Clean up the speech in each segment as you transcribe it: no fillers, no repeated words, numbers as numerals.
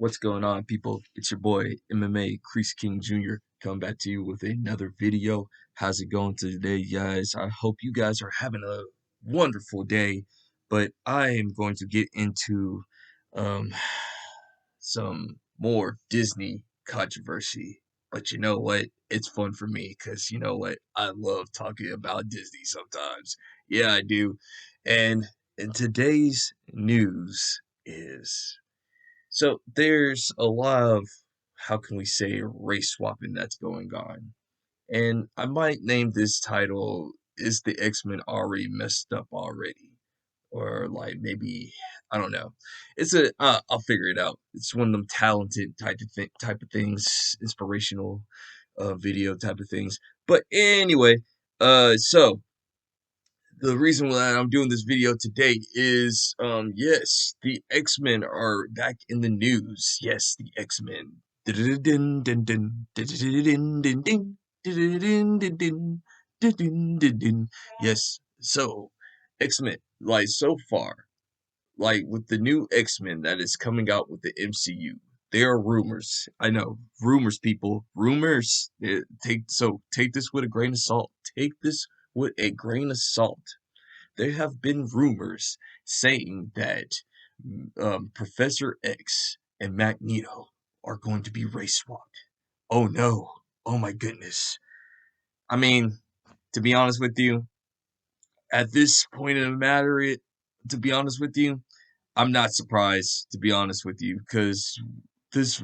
What's going on, people? It's your boy MMA Crease King Jr. coming back to you with another video. How's it going today, guys? I hope you guys are having a wonderful day. But I am going to get into um, some more Disney controversy. But you know what? It's fun for me because you know what? I love talking about Disney sometimes. Yeah, I do. And in today's news is there's a lot of, how can we say, race swapping that's going on. And I might name this title, Is the X-Men Already Messed Up Already? Or like maybe, I don't know. I'll figure it out. It's one of them talented type of things, inspirational video type of things. But anyway, so the reason that I'm doing this video today is, yes, the X-Men are back in the news. Yes, the X-Men. Yes, so X-Men, like so far, like with the new X-Men that is coming out with the MCU, there are rumors. I know, rumors, people, rumors. Take this with a grain of salt. Take this with a grain of salt. There have been rumors saying that Professor X and Magneto are going to be race swapped. Oh no. Oh my goodness. I mean, to be honest with you, at this point in the matter, to be honest with you, I'm not surprised, to be honest with you, because this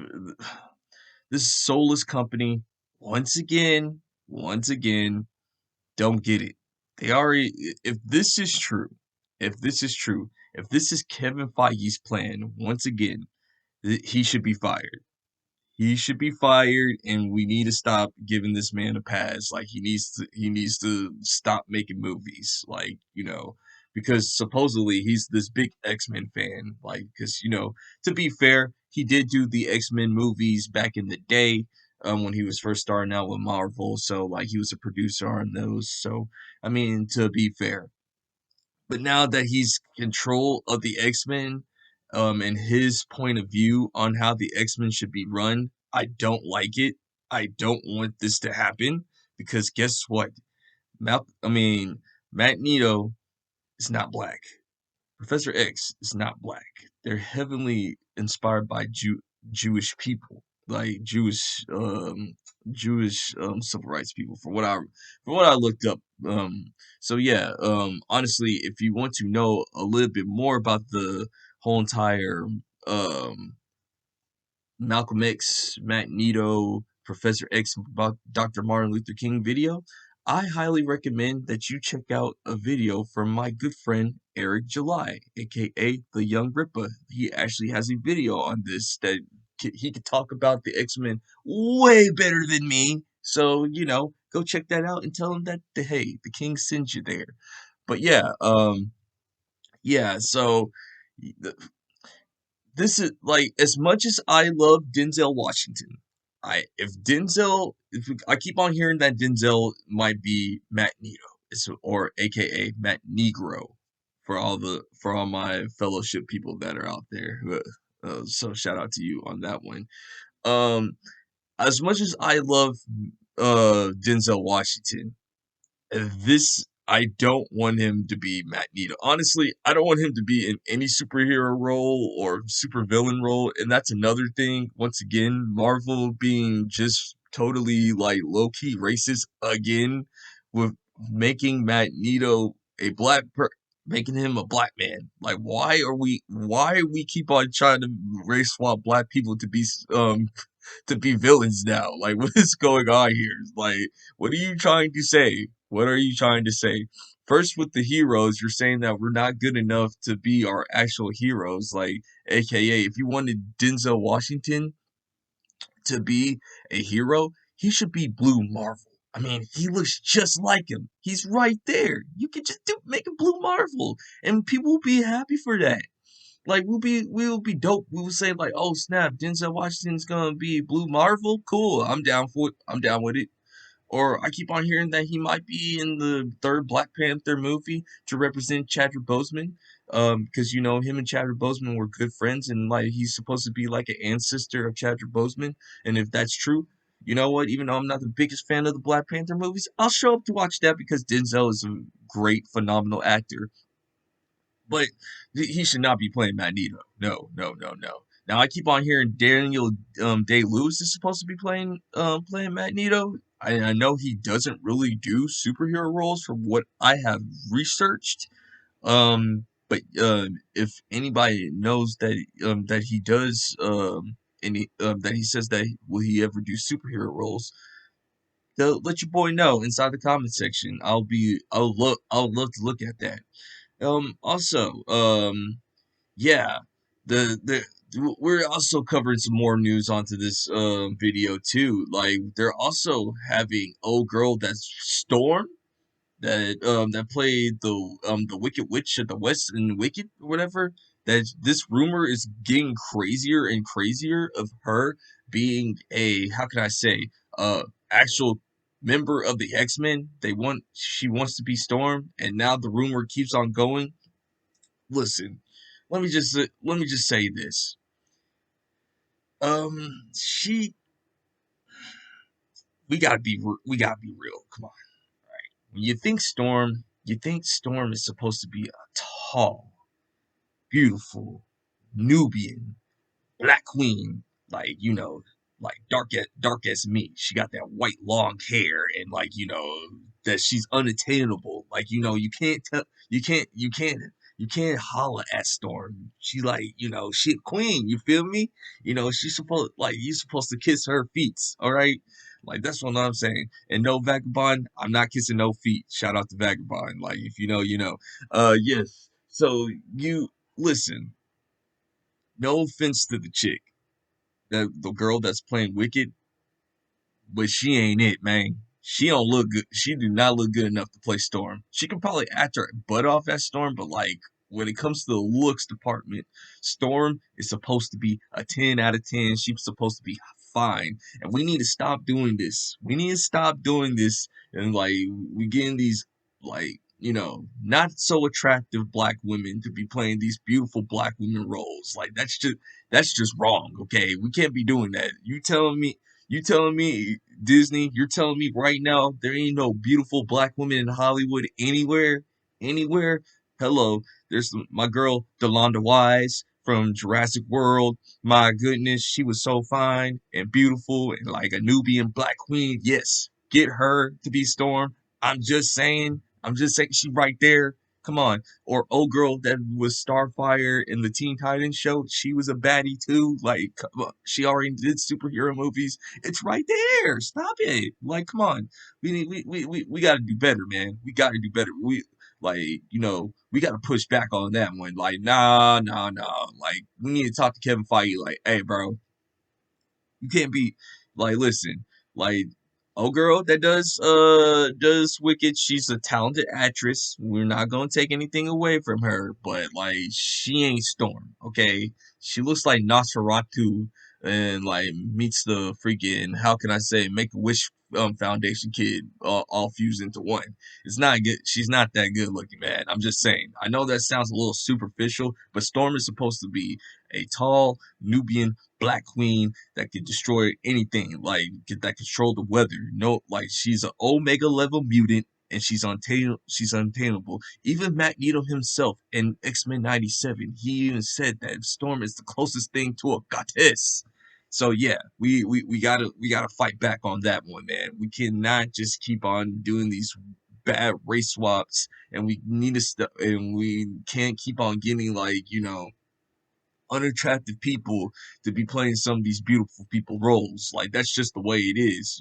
this soulless company, once again, don't get it. They already, if this is true, if this is true, if this is Kevin Feige's plan, once again, he should be fired. He should be fired, and we need to stop giving this man a pass. Like he needs to stop making movies. Like because supposedly he's this big X Men fan. Like because to be fair, he did do the X Men movies back in the day. When he was first starting out with Marvel, so like he was a producer on those. So I mean, to be fair, but now that he's control of the X-Men, and his point of view on how the X-Men should be run, I don't like it. I don't want this to happen because guess what? Magneto is not black. Professor X is not black. They're heavily inspired by Jewish people, like Jewish civil rights people. For what I looked up. So yeah. Honestly, if you want to know a little bit more about the whole entire um Malcolm X, Magneto, Professor X, about Dr. Martin Luther King video, I highly recommend that you check out a video from my good friend Eric July, aka the Young Ripper. He actually has a video on this that he could talk about the X-Men way better than me. So, go check that out and tell him that hey, the King sends you there. But yeah, yeah, so this is like, as much as I love Denzel Washington, if I keep on hearing that Denzel might be Magneto, or AKA Matt Negro, for all my fellowship people that are out there. So shout out to you on that one. Um, as much as I love Denzel Washington, this, I don't want him to be Magneto. Honestly, I don't want him to be in any superhero role or supervillain role, and that's another thing. Once again, Marvel being just totally like low key racist again with making Magneto a making him a black man. Like, why we keep on trying to race swap black people to be villains now? Like, what is going on here? Like, what are you trying to say? What are you trying to say? First, with the heroes, you're saying that we're not good enough to be our actual heroes. Like, AKA, if you wanted Denzel Washington to be a hero, he should be Blue Marvel. I mean, he looks just like him. He's right there. You could just make a Blue Marvel, and people will be happy for that. Like, we'll be dope. We will say like, oh snap, Denzel Washington's gonna be Blue Marvel. Cool, I'm down for it. I'm down with it. Or I keep on hearing that he might be in the third Black Panther movie to represent Chadwick Boseman. because him and Chadwick Boseman were good friends, and like he's supposed to be like an ancestor of Chadwick Boseman. And if that's true, you know what? Even though I'm not the biggest fan of the Black Panther movies, I'll show up to watch that because Denzel is a great, phenomenal actor. But he should not be playing Magneto. No, no, no, no. Now I keep on hearing Daniel Day Lewis is supposed to be playing Magneto. I know he doesn't really do superhero roles from what I have researched. But if anybody knows that he does that he says that will he ever do superhero roles, let your boy know inside the comment section. I'll love to look at that. Also, yeah, the we're also covering some more news onto this video too. Like they're also having old girl that's Storm that played the Wicked Witch of the West in Wicked or whatever. That this rumor is getting crazier and crazier of her being a, how can I say, actual member of the X Men. She wants to be Storm, and now the rumor keeps on going. Listen, let me just say this. She we gotta be real. Come on. When you think Storm is supposed to be a tall, beautiful, Nubian, Black Queen, like like dark as me. She got that white long hair, and like that she's unattainable. Like you can't tell, you can't holler at Storm. She like she a queen. You feel me? She's supposed like you supposed to kiss her feet. All right. Like that's what I'm saying. And no Vagabond, I'm not kissing no feet. Shout out to Vagabond. Like if you know, you know. Yes. So you listen. No offense to the chick, the girl that's playing Wicked, but she ain't it, man. She don't look good. She do not look good enough to play Storm. She can probably act her butt off as Storm, but like when it comes to the looks department, Storm is supposed to be a 10 out of 10. She's supposed to be fine. And we need to stop doing this. We need to stop doing this. And like we getting these like not so attractive black women to be playing these beautiful black women roles. Like that's just wrong, okay? We can't be doing that. You telling me Disney, you're telling me right now there ain't no beautiful black women in Hollywood anywhere? Anywhere? Hello, there's my girl Delonda Wise from Jurassic World. My goodness, she was so fine and beautiful and like a Nubian black queen. Yes, get her to be Storm. I'm just saying she right there. Come on. Or old girl that was Starfire in the Teen Titans show. She was a baddie too. Like, come on. She already did superhero movies. It's right there. Stop it. Like, come on. We gotta do better, man. We gotta do better. We gotta push back on that one. Like, nah. Like, we need to talk to Kevin Feige. Like, hey, bro, you can't be like, listen, like, oh girl that does Wicked, she's a talented actress. We're not gonna take anything away from her, but like she ain't Storm, okay? She looks like Nosferatu and like meets the freaking, how can I say, Make a Wish Foundation kid, all fused into one. It's not good. She's not that good looking, man. I'm just saying. I know that sounds a little superficial, but Storm is supposed to be a tall Nubian black queen that could destroy anything, like that control the weather. No, like she's an Omega level mutant, and she's untamable. Even Magneto himself in X Men '97, he even said that Storm is the closest thing to a goddess. So yeah, we gotta fight back on that one, man. We cannot just keep on doing these bad race swaps, and we need to and we can't keep on getting like unattractive people to be playing some of these beautiful people roles. Like that's just the way it is.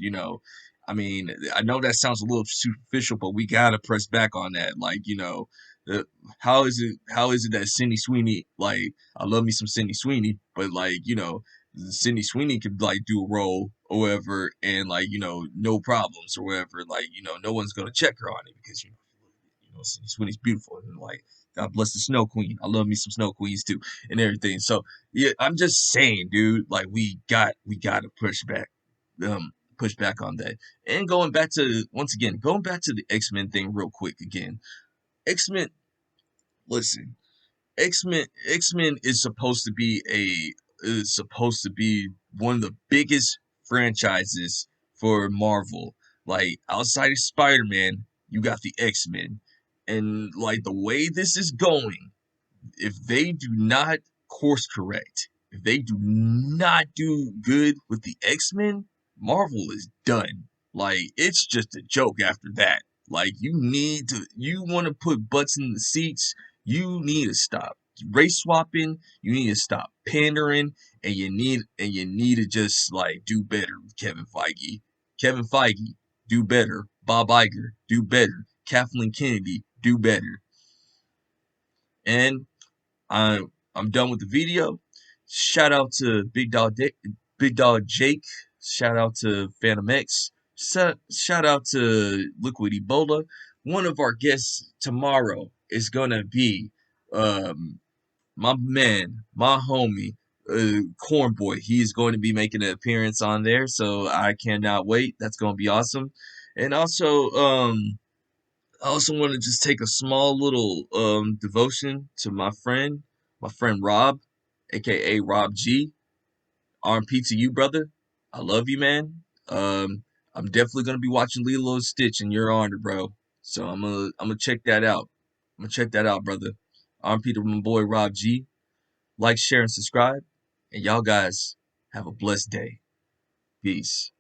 I mean, I know that sounds a little superficial, but we gotta press back on that. Like, the, how is it that Sydney Sweeney, like, I love me some Sydney Sweeney, but like, Sydney Sweeney could like do a role or whatever and like, no problems or whatever. Like, no one's gonna check her on it because Sydney Sweeney's beautiful and like God bless the Snow Queen. I love me some Snow Queens too and everything. So yeah, I'm just saying, dude, like we got to push back on that. And going back to once again, going back to the X-Men thing real quick again. X-Men, listen. X Men is supposed to be one of the biggest franchises for Marvel. Like outside of Spider-Man, you got the X-Men. And like the way this is going, if they do not course correct, if they do not do good with the X-Men, Marvel is done. Like it's just a joke after that. Like you want to put butts in the seats, you need to stop race swapping, you need to stop pandering, and you need to just like do better with Kevin Feige. Kevin Feige, do better. Bob Iger, do better. Kathleen Kennedy, do better. And I'm done with the video. Shout out to Big Dog Jake. Shout out to Phantom X. Shout out to Liquid Ebola. One of our guests tomorrow is gonna be my man, my homie, Corn Boy. He's going to be making an appearance on there, so I cannot wait. That's gonna be awesome. And also, I also want to just take a small little devotion to my friend Rob, aka Rob G. RP to you, brother. I love you, man. I'm definitely gonna be watching Lilo and Stitch in your honor, bro. So I'm gonna check that out. I'm gonna check that out, brother. RP to my boy Rob G. Like, share, and subscribe. And y'all guys have a blessed day. Peace.